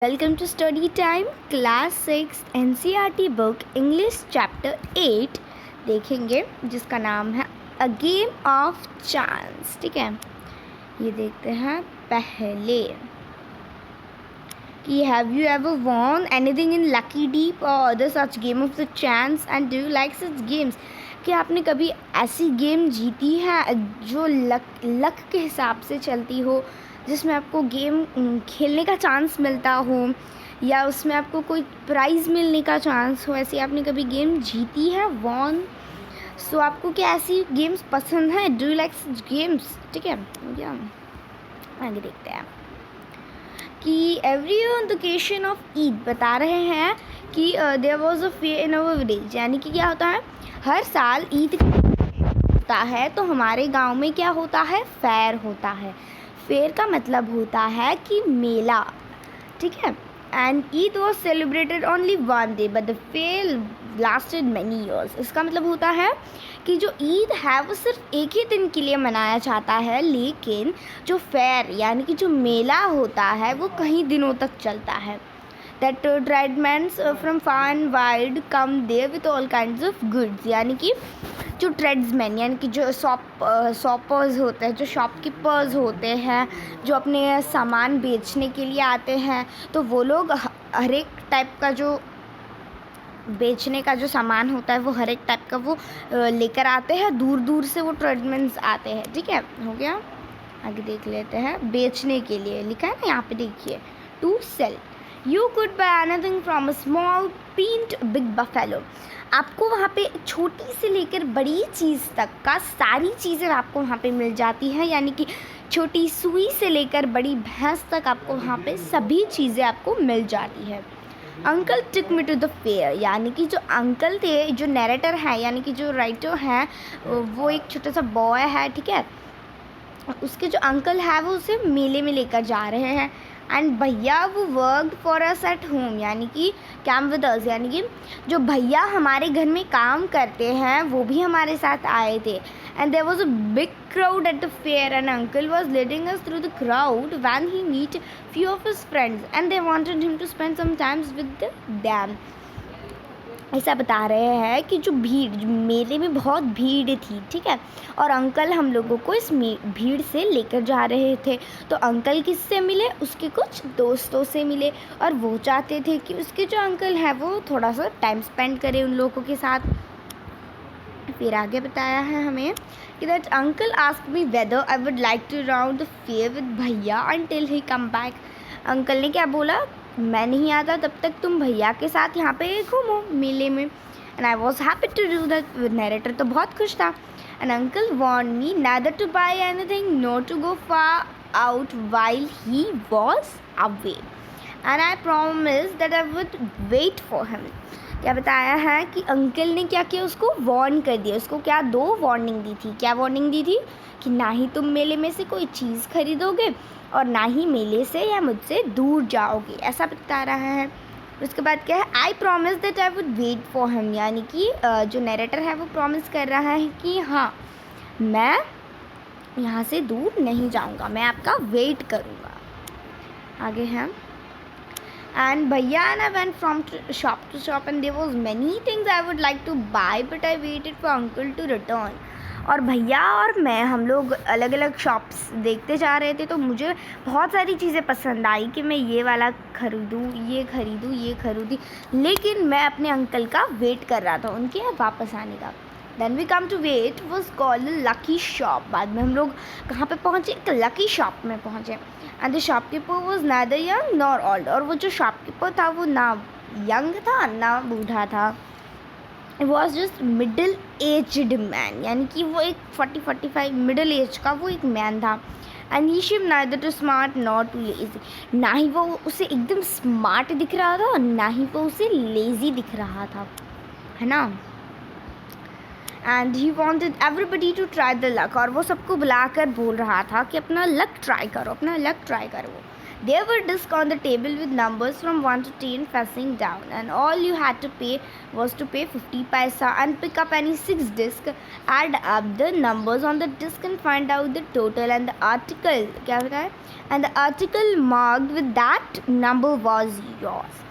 Welcome to Study Time, Class 6 NCERT book English chapter 8 देखेंगे जिसका नाम है अ गेम ऑफ चांस। ठीक है, ये देखते हैं पहले कि have you ever won anything in lucky dip or other such game of the chance and do you like such games. कि आपने कभी ऐसी गेम जीती है जो लक के हिसाब से चलती हो, जिसमें आपको गेम खेलने का चांस मिलता हो या उसमें आपको कोई प्राइज़ मिलने का चांस हो, ऐसी आपने कभी गेम जीती है वॉन। सो आपको क्या ऐसी गेम्स पसंद हैं? Do you like such games? ठीक है, क्या आगे देखते हैं कि every on the occasion of Eid बता रहे हैं कि there was a fair in our village. यानी कि क्या होता है, हर साल ईद होता है तो हमारे गांव में क्या होता है, फेयर होता है। फेयर का मतलब होता है कि मेला। ठीक है, and Eid was celebrated only one day but the fair lasted many years. इसका मतलब होता है कि जो ईद है वो सिर्फ एक ही दिन के लिए मनाया जाता है, लेकिन जो फेयर यानी कि जो मेला होता है वो कई दिनों तक चलता है। That tradesman from far and wide come there with all kinds of goods. यानी कि जो ट्रेड्समैन यानी कि जो शॉपर्स होते हैं, जो शॉपकीपर्स होते हैं, जो अपने सामान बेचने के लिए आते हैं, तो वो लोग हर एक टाइप का जो बेचने का जो सामान होता है वो हर एक टाइप का वो लेकर आते हैं। दूर दूर से वो ट्रेडमैन्स आते हैं। ठीक है, हो गया। आगे देख लेते हैं। बेचने के लिए लिखा है ना यहाँ पे, देखिए, to sell. You could buy anything from a small pint big buffalo. आपको वहाँ पे छोटी से लेकर बड़ी चीज़ तक का सारी चीज़ें आपको वहाँ पे मिल जाती हैं। यानी कि छोटी सुई से लेकर बड़ी भैंस तक आपको वहाँ पे सभी चीज़ें आपको मिल जाती है। Uncle took me to the fair. यानी कि जो अंकल थे, जो नैरेटर है यानी कि जो राइटर हैं, वो एक छोटा सा बॉय है। ठीक है, उसके जो अंकल है वो उसे मेले में लेकर जा रहे हैं। एंड भैया वो worked for us at home. यानी कि कैम विद अस, यानी कि जो भैया हमारे घर में काम करते हैं वो भी हमारे साथ आए थे। And there was a big crowd at the fair and uncle was leading us through the crowd when he meet few of his friends and they wanted him to spend some times with them। ऐसा बता रहे हैं कि जो मेले में बहुत भीड़ थी। ठीक है, और अंकल हम लोगों को इस भीड़ से लेकर जा रहे थे। तो अंकल किससे मिले? उसके कुछ दोस्तों से मिले, और वो चाहते थे कि उसके जो अंकल हैं वो थोड़ा सा टाइम स्पेंड करें उन लोगों के साथ। फिर आगे बताया है हमें कि that uncle asked me whether I would like to round the fair with bhaiya until he come back. Uncle ने क्या बोला, मैं नहीं आता तब तक तुम भैया के साथ यहाँ पे घूमो मेले में। And I was happy to do that. Narrator तो बहुत खुश था। And uncle want me neither to buy anything not to go far out while he was away and I promise that I would wait for him. क्या बताया है कि uncle ने क्या किया, उसको वार्न कर दिया। उसको क्या, दो वार्निंग दी थी। क्या वार्निंग दी थी? कि ना ही तुम मेले में से कोई चीज़ खरीदोगे और ना ही मेले से या मुझसे दूर जाओगे, ऐसा बता रहा है। उसके बाद क्या है, I promise that I would wait for him. यानी कि जो नैरेटर है वो प्रॉमिस कर रहा है कि हाँ, मैं यहाँ से दूर नहीं जाऊँगा, मैं आपका वेट करूँगा। आगे है, and Bhaiya and I went from shop to shop and there was many things I would like to buy but I waited for uncle to return। और भैया और मैं हम लोग अलग अलग शॉप्स देखते जा रहे थे, तो मुझे बहुत सारी चीज़ें पसंद आई कि मैं ये वाला खरीदूँ, ये खरीदूँ, लेकिन मैं अपने अंकल का वेट कर रहा था, उनके वापस आने का। Then we come to wait was called Lucky Shop. बाद में हम लोग कहाँ पे पहुँचे? एक लकी शॉप में पहुँचे। And the shopkeeper was neither young nor old. और वो जो शॉपकीपर था वो ना यंग था ना बूढ़ा था। It was just middle aged man. यानी कि वो एक 40-45 मिडिल एज का वो एक मैन था। एंड ही शिव neither too smart not too lazy. ना ही वो उसे एकदम स्मार्ट दिख रहा था, ना ही वो उसे लेजी दिख रहा था, है ना। And he wanted everybody to try the luck. और वो सबको बुलाकर बोल रहा था कि अपना लक ट्राई करो, अपना लक ट्राई करो। There were discs on the table with numbers from 1 to 10 facing down, and all you had to pay was to pay 50 paisa and pick up any 6 discs, add up the numbers on the disc and find out the total, and the article क्या होता है, and the article marked with that number was yours.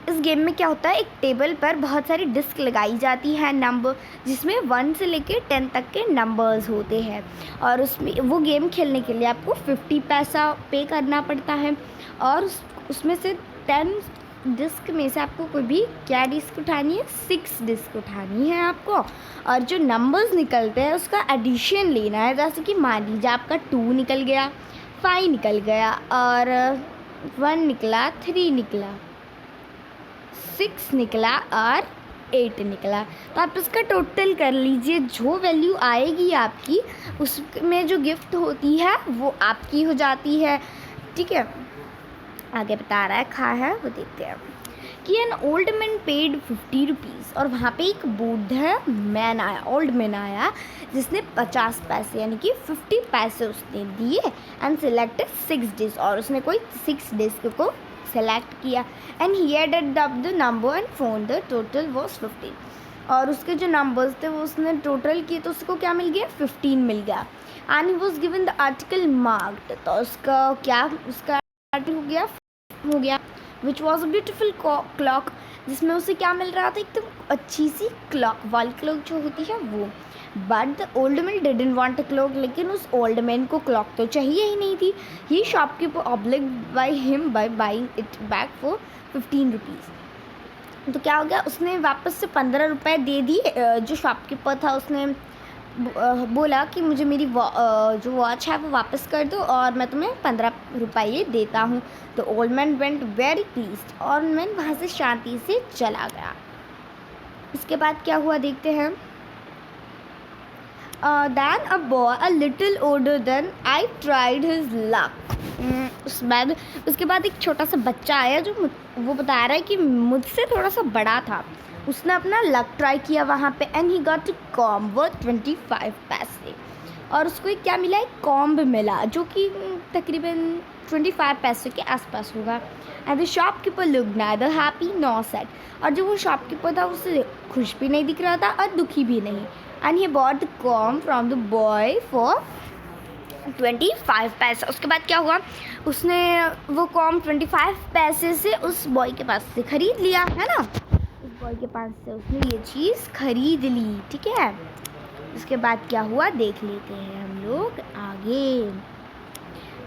इस game में क्या होता है, एक table पर बहुत सारी डिस्क लगाई जाती है नंबर, जिसमें 1 से लेकर 10 तक के नंबर्स होते हैं, और उसमें वो गेम खेलने के लिए आपको 50 पैसा पे करना पड़ता है, और उसमें से 10 डिस्क में से आपको कोई भी क्या डिस्क उठानी है, 6 डिस्क उठानी है आपको, और जो नंबर्स निकलते हैं उसका एडिशन लेना है। जैसे कि मान लीजिए आपका 2 निकल गया, 5 निकल गया, और 1 निकला, 3 निकला, 6 निकला और 8 निकला, तो आप इसका टोटल कर लीजिए। जो वैल्यू आएगी आपकी, उसमें जो गिफ्ट होती है वो आपकी हो जाती है। ठीक है, आगे बता रहा है खा है, वो देखते हैं कि N old man paid 50 rupees, और वहाँ पे एक बूढ़ा मैन आया, ओल्ड मैन आया, जिसने 50 पैसे यानी कि 50 पैसे उसने दिए, एंड सिलेक्टेड 6 डिस्क, और उसने कोई 6 डिस्क को सेलेक्ट किया, and he added up the number and found the total was 15, और उसके जो नंबर्स थे वो उसने टोटल किए तो उसको क्या मिल गया, 15 मिल गया, and he was given the article marked, तो उसका क्या, उसका आर्टिकल हो गया which was a beautiful clock, जिसमें उसे क्या मिल रहा था, एकदम अच्छी सी क्लॉक, वॉल क्लॉक जो होती है वो। But the old man didn't want a clock, लेकिन उस ओल्ड मैन को क्लॉक तो चाहिए ही नहीं थी। He shopkeeper obliged by him by buying it back for 15 rupees. तो क्या हो गया, उसने वापस से 15 रुपये दे दिए। जो शॉपकीपर था उसने बोला कि मुझे मेरी जो वॉच है वो वापस कर दो, और मैं तुम्हें 15 रुपये देता हूँ। तो old man went very pleased, और मैन वहाँ से शांति से चला गया। इसके बाद क्या हुआ देखते हैं। Then a boy a little older than I tried his luck. उसके बाद एक छोटा सा बच्चा आया जो वो बता रहा है कि मुझसे थोड़ा सा बड़ा था, उसने अपना लक ट्राई किया वहाँ पे, and he got a comb worth 25 पैसे, और उसको एक क्या मिला, एक कॉम्ब मिला जो कि तकरीबन 25 पैसे के आसपास होगा। And the shopkeeper looked neither happy nor sad, और जो वो शॉपकीपर था उससे खुश भी नहीं दिख रहा था और दुखी भी नहीं। And he bought the comb from the boy for 25 पैसा। उसके बाद क्या हुआ, उसने वो कॉम्ब 25 पैसे से उस बॉय के पास से ख़रीद लिया, है ना। उस बॉय के पास से उसने ये चीज़ ख़रीद ली, ठीक है। उसके बाद क्या हुआ देख लेते हैं हम लोग आगे।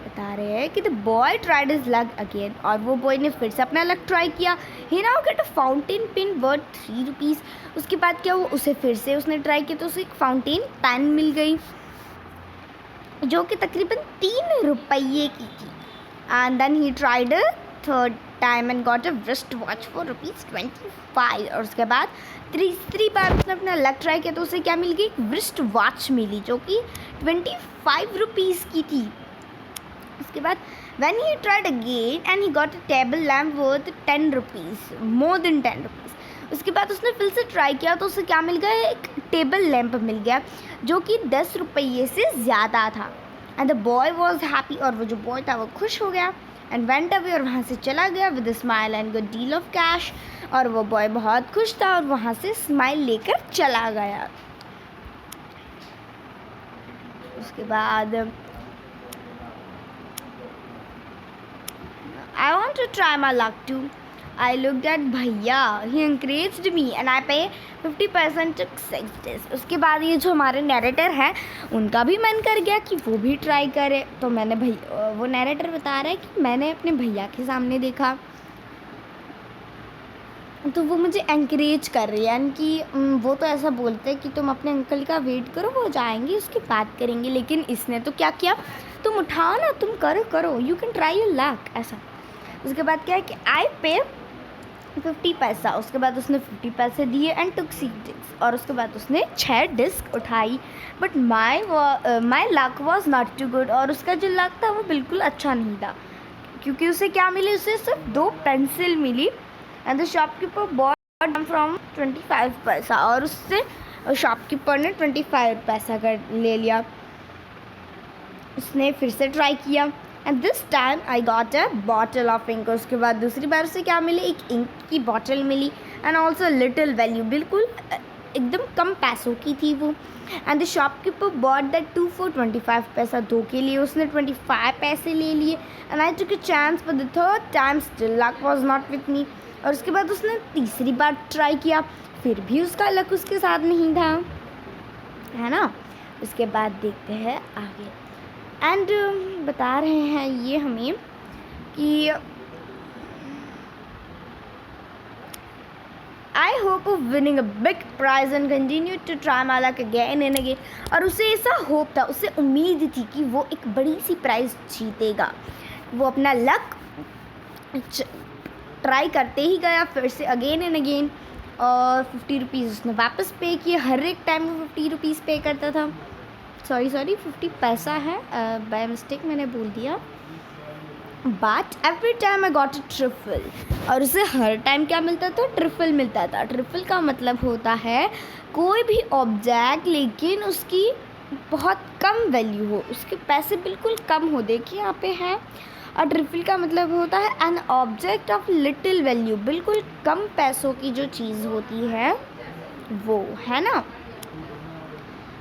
बता रहे हैं कि the boy tried his luck again, और वो बॉय ने फिर से अपना लक ट्राई किया। He now get a fountain pen worth 3 rupees. उसके बाद क्या हुआ, उसे फिर से उसने ट्राई किया तो उसे एक फाउंटेन पेन मिल गई जो कि तकरीबन 3 रुपये की थी। And then he tried third time and got a wrist watch for ₹25। और उसके बाद तीसरी बार उसने अपना लक ट्राई किया तो उसे क्या मिल गई, एक रिस्ट वॉच मिली जो कि 25 रुपीज़ की थी। उसके बाद when he tried again and he got a table lamp worth 10 rupees, more than 10 rupees। उसके बाद उसने फिर से ट्राई किया तो उसे क्या मिल गया, एक टेबल लैंप मिल गया जो कि 10 रुपये से ज़्यादा था। And the boy was happy, और वो जो बॉय था वो खुश हो गया। एंड वेंट अवे, और वहाँ से चला गया with a smile and good deal of cash. और वो बॉय बहुत खुश था और वहाँ से स्माइल लेकर चला गया। उसके बाद I want to try my luck too. I looked at भैया, he encouraged me and I pay 50% to success। उसके बाद ये जो हमारे नैरेटर हैं उनका भी मन कर गया कि वो भी ट्राई करे। तो मैंने वो नैरेटर बता रहा है कि मैंने अपने भैया के सामने देखा तो वो मुझे एनकरेज कर रही है, यानी कि वो तो ऐसा बोलते हैं कि तुम अपने अंकल का वेट करो, वो जाएंगे उसकी बात करेंगे। लेकिन इसने तो क्या किया, तुम उठाओ ना, तुम करो, you can try your luck, ऐसा। उसके बाद क्या है कि आई पे 50 पैसा। उसके बाद उसने 50 पैसे दिए एंड टुक 6 डिस्क, और उसके बाद उसने 6 डिस्क उठाई। But my luck was not too good, और उसका जो लक था वो बिल्कुल अच्छा नहीं था, क्योंकि उसे क्या मिली, उसे सिर्फ 2 पेंसिल मिली। And the shopkeeper bought from 25 paisa, और उससे शॉपकीपर ने 25 पैसा कर ले लिया। उसने फिर से ट्राई किया and this time I got a bottle of ink. उसके बाद दूसरी बार उसे क्या मिली, एक इंक की बॉटल मिली एंड ऑल्सो लिटिल वैल्यू, बिल्कुल एकदम कम पैसों की थी वो। And the shopkeeper bought that too for 25 paisa, 2 के लिए उसने 25 पैसे ले लिए। And I took a chance for the third time, still luck was not with me. और उसके बाद उसने तीसरी बार ट्राई किया, फिर भी उसका लक उसके साथ नहीं था, है ना। उसके बाद देखते हैं आगे। एंड बता रहे हैं ये हमें कि I hope of winning a big prize and continue to try my luck again and again. और उसे ऐसा होप था, उसे उम्मीद थी कि वो एक बड़ी सी प्राइज़ जीतेगा। वो अपना लक ट्राई करते ही गया फिर से अगेन एंड अगेन। और 50 रुपीज़ उसने वापस पे किए। हर एक टाइम वो 50 रुपीज़ पे करता था। सॉरी 50 पैसा है, बाय मिस्टेक मैंने बोल दिया। But every time I got a trifle. और उसे हर टाइम क्या मिलता था, ट्रिफल मिलता था। ट्रिफल का मतलब होता है कोई भी ऑब्जेक्ट लेकिन उसकी बहुत कम वैल्यू हो, उसके पैसे बिल्कुल कम हो। देखिए यहाँ पे है। और ट्रिफल का मतलब होता है an object of little value, बिल्कुल कम पैसों की जो चीज़ होती है वो, है ना।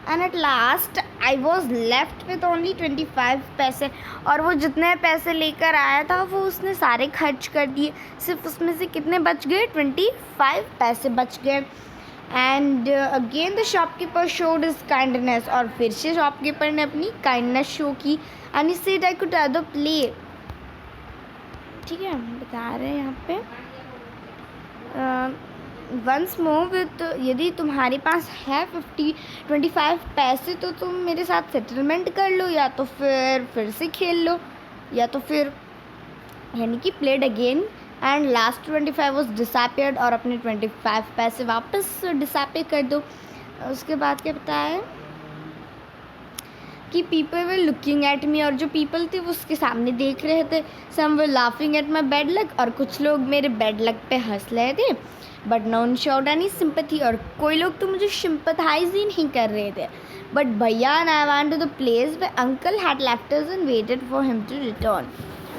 And at last I was left with only 25 पैसे। और वो जितने पैसे लेकर आया था वो उसने सारे खर्च कर दिए। सिर्फ उसमें से कितने बच गए, 25 पैसे बच गए। And again the shopkeeper showed his kindness. और फिर से शॉपकीपर ने अपनी काइंडनेस शो की। And he said I could other play. ठीक है, बता रहे हैं यहाँ पे वंस मोर विथ, यदि तुम्हारे पास है 25 पैसे तो तुम मेरे साथ सेटलमेंट कर लो, या तो फिर से खेल लो, या तो फिर यानी कि played again. And last 25 was disappeared. और अपने 25 पैसे वापस डिसअपियर कर दो। उसके बाद क्या बताया कि people were looking at me. और जो पीपल थे वो उसके सामने देख रहे थे। Some were laughing at my bad luck. और कुछ लोग मेरे बैड लक पे हंस रहे थे। But non showed any sympathy. और कोई लोग तो मुझे सिंपैथाइज ही नहीं कर रहे थे। बट भैया and I went to the place where uncle had left us and waited for him to return.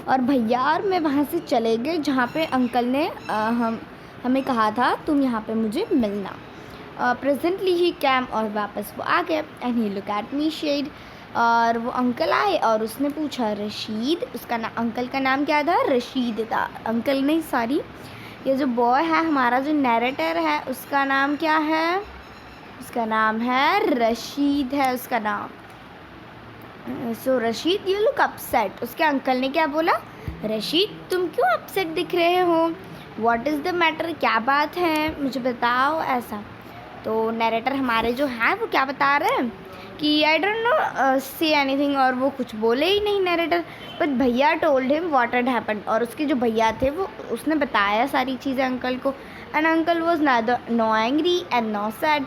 और भैया और मैं वहाँ से चले गए जहाँ पे अंकल ने हमें कहा था तुम यहाँ पे मुझे मिलना। Presently he came. और वापस वो आ गए। And he look at me शेड। और वो अंकल आए और उसने पूछा रशीद, उसका अंकल का नाम क्या था, रशीद था। अंकल नहीं, सॉरी, ये जो बॉय है हमारा जो नैरेटर है उसका नाम क्या है, उसका नाम है रशीद है उसका नाम। सो रशीद यू लुक अपसेट। उसके अंकल ने क्या बोला, रशीद तुम क्यों अपसेट दिख रहे हो, व्हाट इज़ द मैटर, क्या बात है मुझे बताओ ऐसा। तो नैरेटर हमारे जो हैं वो क्या बता रहे हैं कि I don't know say anything. और वो कुछ बोले ही नहीं नैरेटर। बट भैया told him what had happened. और उसके जो भैया थे वो उसने बताया सारी चीज़ें अंकल को। And uncle was no angry and no sad.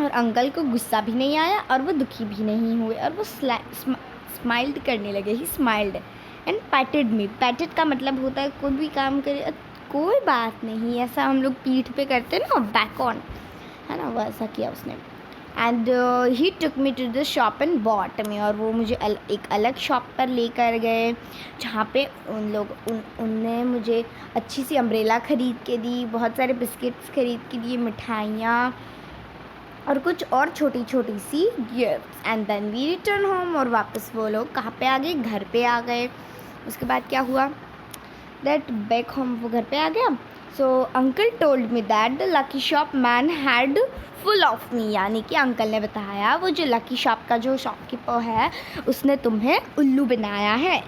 और अंकल को गुस्सा भी नहीं आया और वो दुखी भी नहीं हुए। और वो स्माइल्ड करने लगे। ही स्माइल्ड एंड पैटेड मी। पैटेड का मतलब होता है कोई भी काम करे कोई बात नहीं, ऐसा हम लोग पीठ पे करते ना, बैक ऑन, है ना, वो ऐसा किया उसने। And he took me to the shop and bought me. और वो मुझे एक अलग शॉप पर लेकर गए जहाँ पे उनने मुझे अच्छी सी अम्ब्रेला ख़रीद के दी, बहुत सारे बिस्किट्स ख़रीद के दिए, मिठाइयाँ और कुछ और छोटी छोटी सी gifts. And then we return home. और वापस वो लोग कहाँ पे आ गए, घर पे आ गए। उसके बाद क्या हुआ, दैट बैक होम, वो घर पे आ गया। So uncle told me that the lucky shop man had full of me. यानी कि अंकल ने बताया वो जो लकी शॉप का जो शॉपकीपर है उसने तुम्हें उल्लू बनाया है।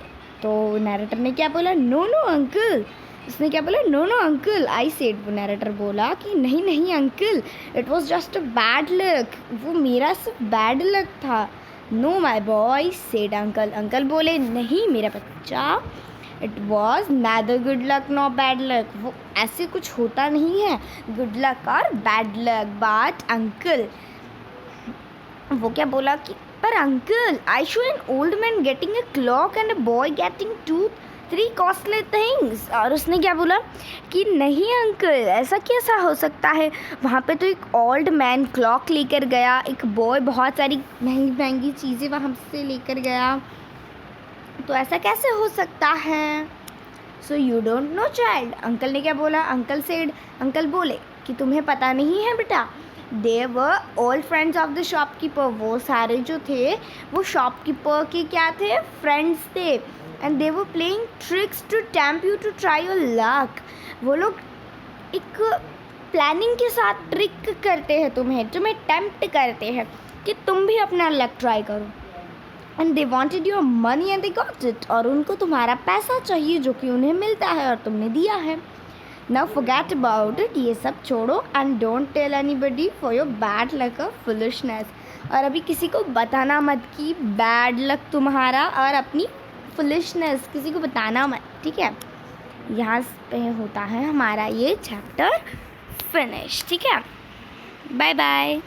तो नैरेटर ने क्या बोला, नो नो अंकल। उसने क्या बोला, no no uncle I said. वो नैरेटर बोला कि नहीं नहीं uncle, it was just a bad luck, वो मेरा सिर्फ बैड लक था। No my boy said uncle. Uncle बोले नहीं मेरा बच्चा, it was neither good luck no bad luck, वो ऐसे कुछ होता नहीं है गुड लक और बैड लक। बट अंकल, वो क्या बोला कि पर uncle I saw an old man getting a clock and a boy getting 2-3 costly things. और उसने क्या बोला कि नहीं अंकल ऐसा कैसा हो सकता है, वहाँ पे तो एक ओल्ड मैन क्लॉक लेकर गया, एक बॉय बहुत सारी महंगी महंगी चीज़ें वहाँ से लेकर गया। तो ऐसा कैसे हो सकता है? So you don't know child. Uncle ने क्या बोला? अंकल बोले कि तुम्हें पता नहीं है बेटा, they were all friends of the shopkeeper. वो सारे जो थे वो शॉपकीपर के क्या थे? फ्रेंड्स थे। And they were playing tricks to tempt you to try your luck. वो लोग एक प्लानिंग के साथ ट्रिक करते हैं, तुम्हें टेम्प्ट करते हैं कि तुम भी अपना लक ट्राई करो। And they wanted your money and they got it. और उनको तुम्हारा पैसा चाहिए जो कि उन्हें मिलता है और तुमने दिया है। Now forget about it. ये सब छोड़ो and don't tell anybody for your bad luck और फुलिशनेस। और अभी किसी को बताना मत कि बैड लक तुम्हारा और अपनी फुलिशनेस किसी को बताना मत, ठीक है? यहाँ पे होता है हमारा ये चैप्टर फिनिश, ठीक है? Bye bye.